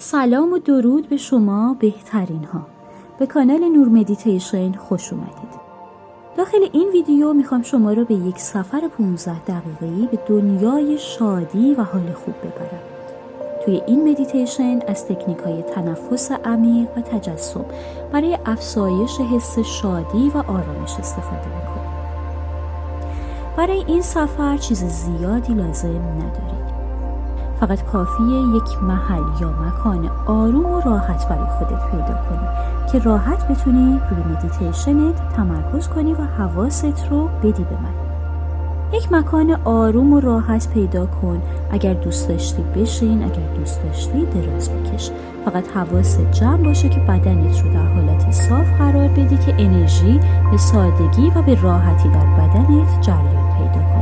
سلام و درود به شما بهترین ها. به کانال نور مدیتیشن خوش اومدید. داخل این ویدیو میخوام شما رو به یک سفر 15 دقیقه‌ای به دنیای شادی و حال خوب ببرم. توی این مدیتیشن از تکنیک‌های تنفس عمیق و تجسم برای افزایش حس شادی و آرامش استفاده میکنیم. برای این سفر چیز زیادی لازم ندارید. فقط کافیه یک محل یا مکان آروم و راحت برای خودت پیدا کنی که راحت بتونی روی مدیتیشنت تمرکز کنی و حواست رو بدی به من. یک مکان آروم و راحت پیدا کن. اگر دوست داشتی بشین، اگر دوست داشتی دراز بکش. فقط حواست جمع باشه که بدنت رو در حالتی صاف قرار بدی که انرژی به سادگی و به راحتی در بدنت جریان پیدا کنه.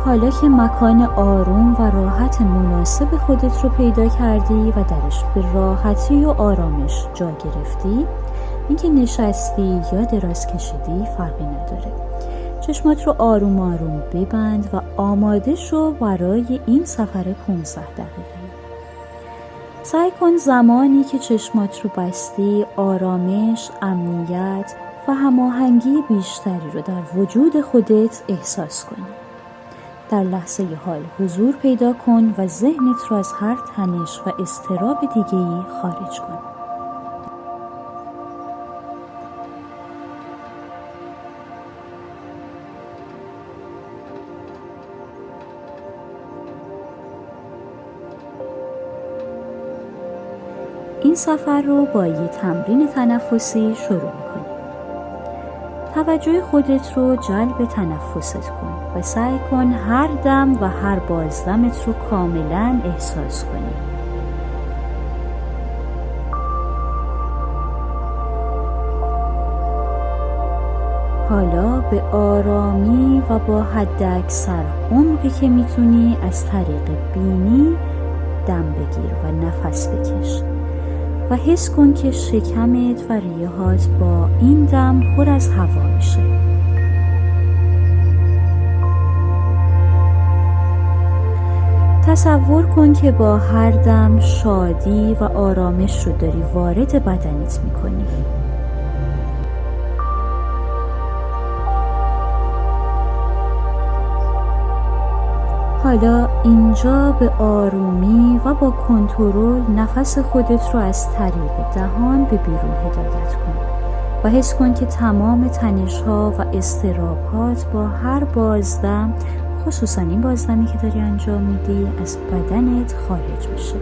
حالا که مکان آروم و راحت مناسب خودت رو پیدا کردی و درش به راحتی و آرامش جا گرفتی، اینکه نشستی یا دراز کشیدی فرقی نداره. چشمات رو آروم آروم ببند و آماده شو برای این سفر 15 دقیقه. سعی کن زمانی که چشمات رو بستی آرامش، امنیت و هماهنگی بیشتری رو در وجود خودت احساس کنی. در لحظه حال حضور پیدا کن و ذهنت رو از هر تنش و اضطراب دیگه‌ای خارج کن. این سفر رو با یه تمرین تنفسی شروع می‌کنی. توجه خودت رو جلب تنفست کن و سعی کن هر دم و هر بازدمت رو کاملا احساس کنی. حالا به آرامی و با حداکثر عمقی که میتونی از طریق بینی دم بگیر و نفس بکش و حس کن که شکمت و ریه‌هات با این دم پر از هوا میشه. تصور کن که با هر دم شادی و آرامش رو داری وارد بدنت میکنی. حالا اینجا به آرومی و با کنترل نفس خودت رو از طریق دهان به بیرون هدایت کن و حس کن که تمام تنش‌ها و اضطراب‌هات با هر بازدم، خصوصا این بازدمی که داری انجام میدی، از بدنت خارج میشه.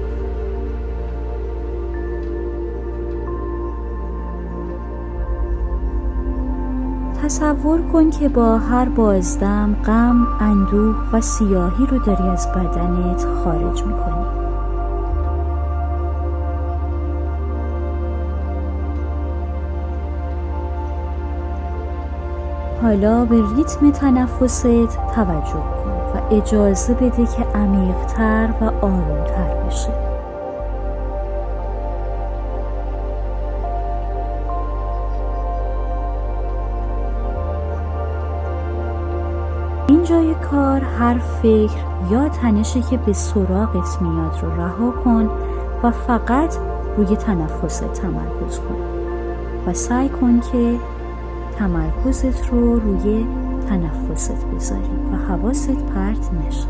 تصور کن که با هر بازدم غم، اندوه و سیاهی رو داری از بدنت خارج میکنی. حالا به ریتم تنفست توجه کن و اجازه بده که عمیق‌تر و آرومتر بشه. اینجای کار هر فکر یا تنشی که به سراغت میاد رو رها کن و فقط روی تنفست تمرکز کن و سعی کن که تمرکزت رو روی تنفست بذاری و حواست پرت نشه.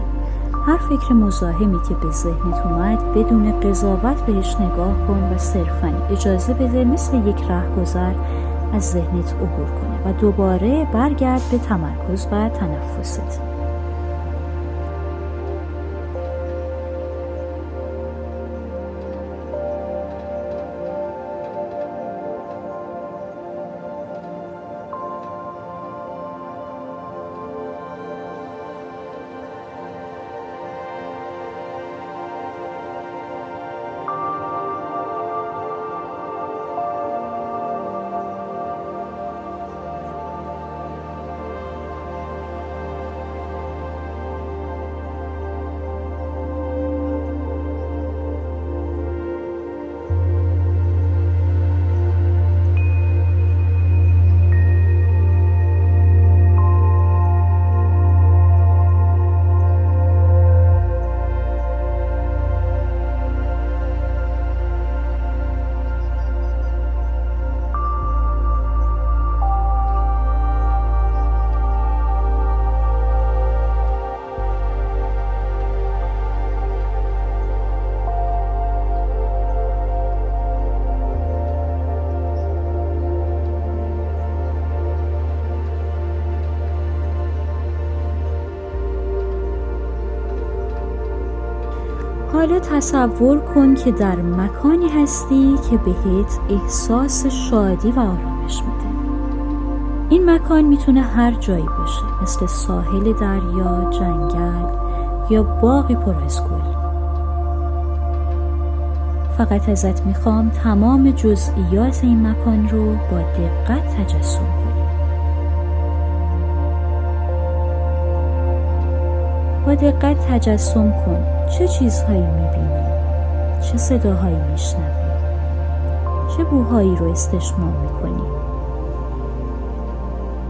هر فکر مزاحمی که به ذهنت اومد بدون قضاوت بهش نگاه کن و صرفاً اجازه بده مثل یک رهگذر از ذهنت عبور کنه و دوباره برگرد به تمرکز و تنفست. حالا تصور کن که در مکانی هستی که بهت احساس شادی و آرامش میده. این مکان میتونه هر جایی باشه، مثل ساحل دریا، جنگل یا باغی پر از گل. فقط ازت میخوام تمام جزئیات این مکان رو با دقت تجسم کنی. با دقت تجسم کن چه چیزهایی میبینی، چه صداهایی میشنوی، چه بوهایی رو استشمام میکنی،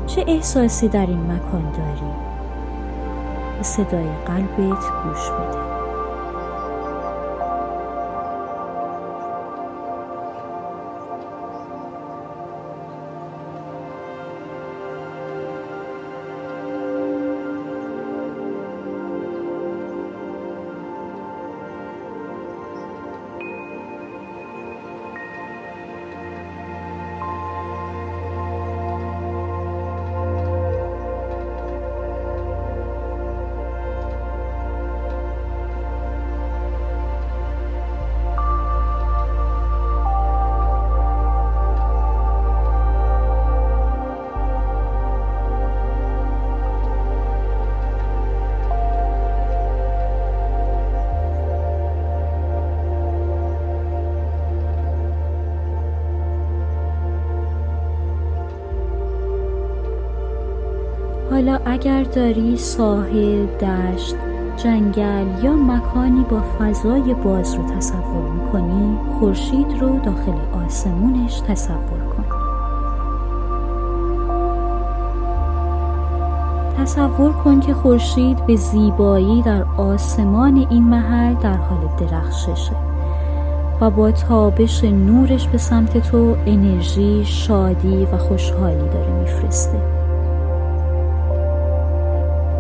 چه احساسی در این مکان داری. به صدای قلبت گوش بده. حالا اگر داری ساحل، دشت، جنگل یا مکانی با فضای باز رو تصور میکنی، خورشید رو داخل آسمونش تصور کن. تصور کن که خورشید به زیبایی در آسمان این محل در حال درخششه و با تابش نورش به سمت تو انرژی، شادی و خوشحالی داره میفرسته.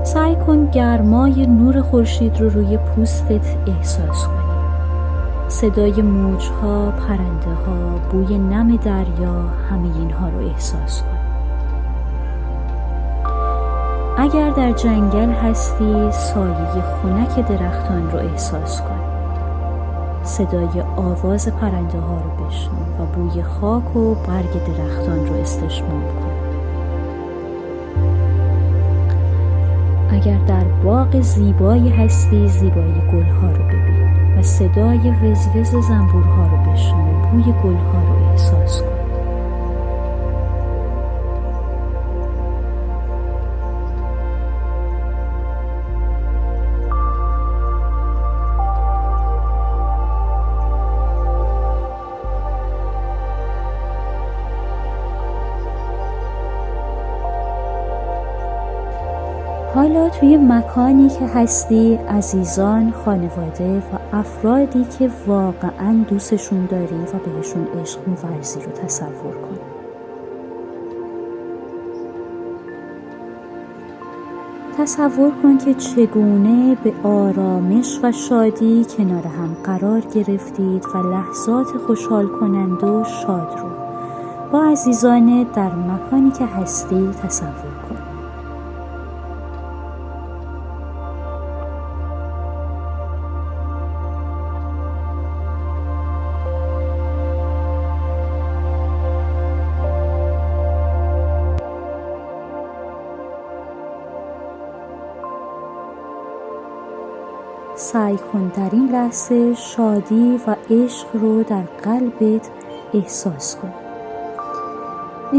سعی کن گرمای نور خورشید رو روی پوستت احساس کنی. صدای موجها، پرنده‌ها، بوی نم دریا، همه اینها رو احساس کن. اگر در جنگل هستی، سایه خنک درختان رو احساس کن. صدای آواز پرنده‌ها رو بشنو و بوی خاک و برگ درختان رو استشمام کن. اگر در باغ زیبایی هستی، زیبایی گلها رو ببین و صدای وزوز زنبورها رو بشنو، بوی گلها رو احساس کن. حالا توی مکانی که هستی، عزیزان، خانواده و افرادی که واقعاً دوستشون داری و بهشون عشق می‌ورزی رو تصور کن. تصور کن که چگونه به آرامش و شادی کنار هم قرار گرفتید و لحظات خوشحال کننده و شاد رو با عزیزان در مکانی که هستی تصور کن. سعی کن در این لحظه شادی و عشق رو در قلبت احساس کنی.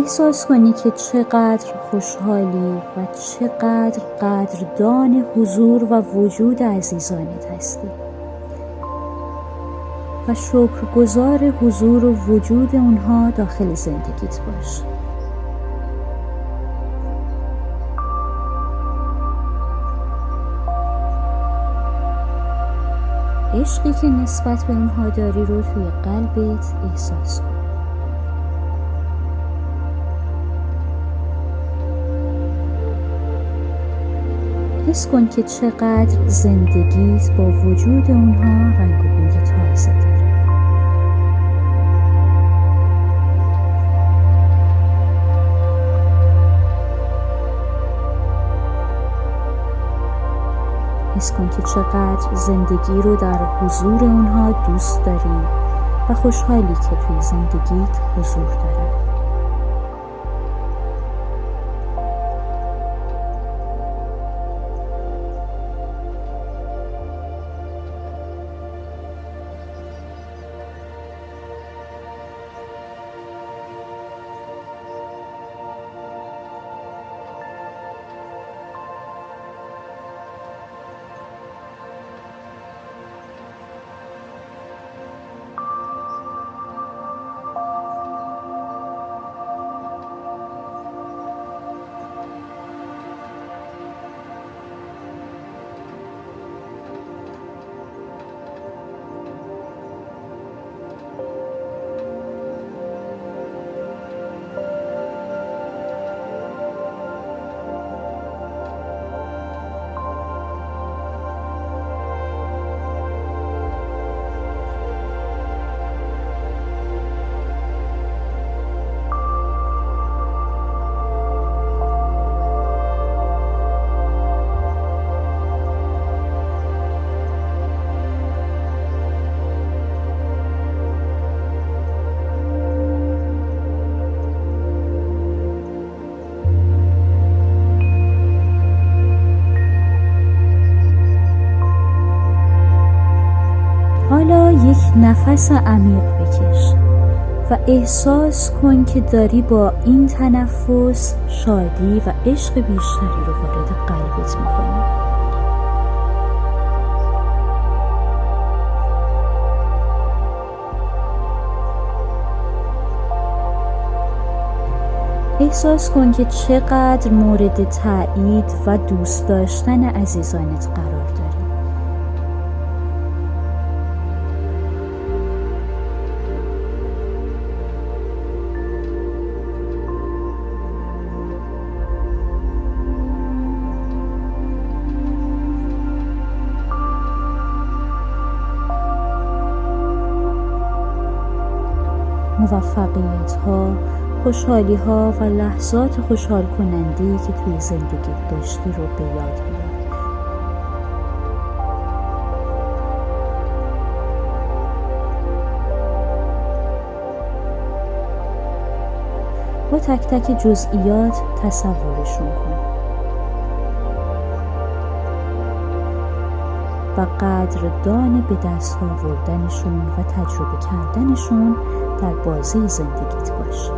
احساس کنی که چقدر خوشحالی و چقدر قدردان حضور و وجود عزیزانت هستی و شکرگزار حضور و وجود اونها داخل زندگیت باش. عشقی که نسبت به اونها داری رو توی قلبت احساس کن. حس کن که چقدر زندگیت با وجود اونها رنگ و بوی تازه داره. حس کن که چقدر زندگی رو در حضور اونها دوست داری و خوشحالی که توی زندگیت حضور داره. حالا یک نفس عمیق بکش و احساس کن که داری با این تنفس شادی و عشق بیشتری رو وارد قلبت میکنی. احساس کن که چقدر مورد تایید و دوست داشتن عزیزانت قرار داری. موفقیت ها، خوشحالی ها و لحظات خوشحال کننده‌ای که توی زندگی داشتی رو به یاد بیار. با تک تک جزئیات تصورشون کن و قدردان به دست آوردنشون و تجربه کردنشون در بازی زندگیت باش.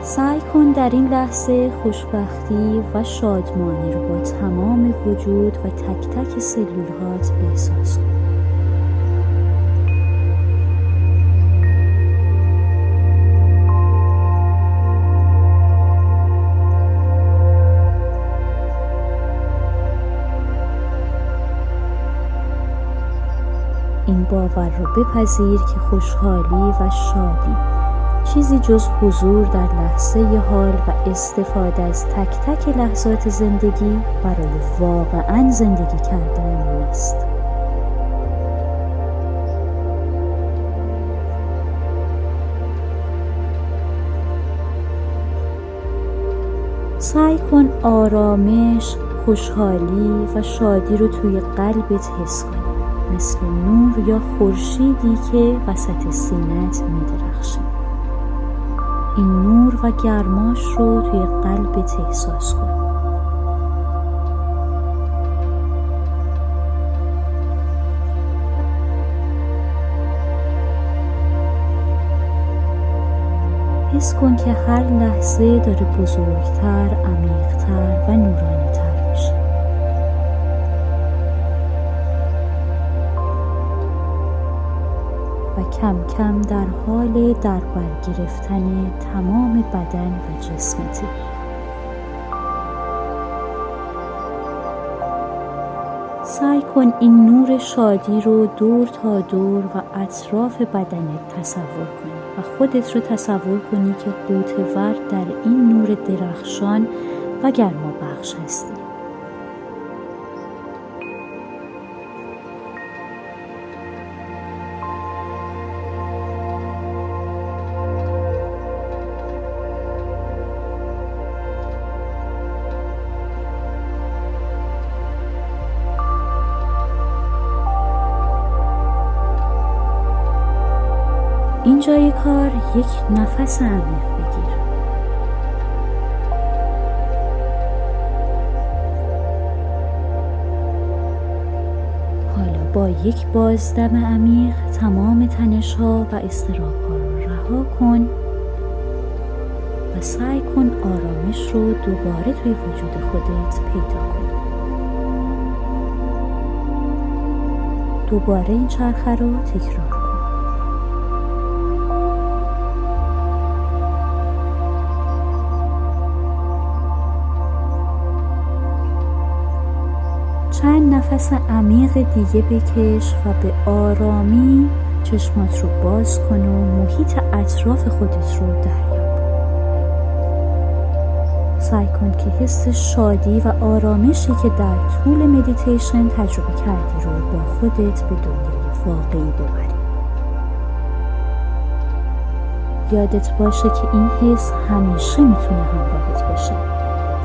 سعی کن در این لحظه خوشبختی و شادمانی رو با تمام وجود و تک تک سلول‌هات احساس کن. این باور رو بپذیر که خوشحالی و شادی چیزی جز حضور در لحظه حال و استفاده از تک تک لحظات زندگی برای واقعاً زندگی کردن نیست. سعی کن آرامش، خوشحالی و شادی رو توی قلبت حس کنی، مثل نور یا خورشیدی که وسط سینه‌ت می‌درخشه. این نور و گرماش رو توی قلبت احساس کن. حس کن که هر لحظه داره بزرگتر، عمیقتر و نورانیتر میشه. و کم کم در حال در بر گرفتن تمام بدن و جسمتی. سعی کن این نور شادی رو دور تا دور و اطراف بدنت تصور کنی و خودت رو تصور کنی که غوطه‌ور در این نور درخشان و گرمابخش هستی. اینجای کار یک نفس عمیق بگیر. حالا با یک بازدم عمیق تمام تنش‌ها و اضطراب‌ها رو رها کن و سعی کن آرامش رو دوباره توی وجود خودت پیدا کنی. دوباره این چرخه رو تکرار کن. چند نفس عمیق دیگه بکش و به آرامی چشمات رو باز کن و محیط اطراف خودت رو دریاب. سعی کن که حس شادی و آرامشی که در طول مدیتیشن تجربه کردی رو با خودت به دنیای واقعی ببری. یادت باشه که این حس همیشه میتونه همراهت باشه.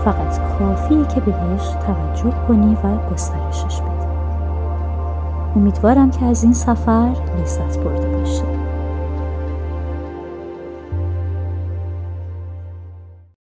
فقط کافیه که بهش توجه کنی و گسترشش بدی. امیدوارم که از این سفر لذت برده باشی.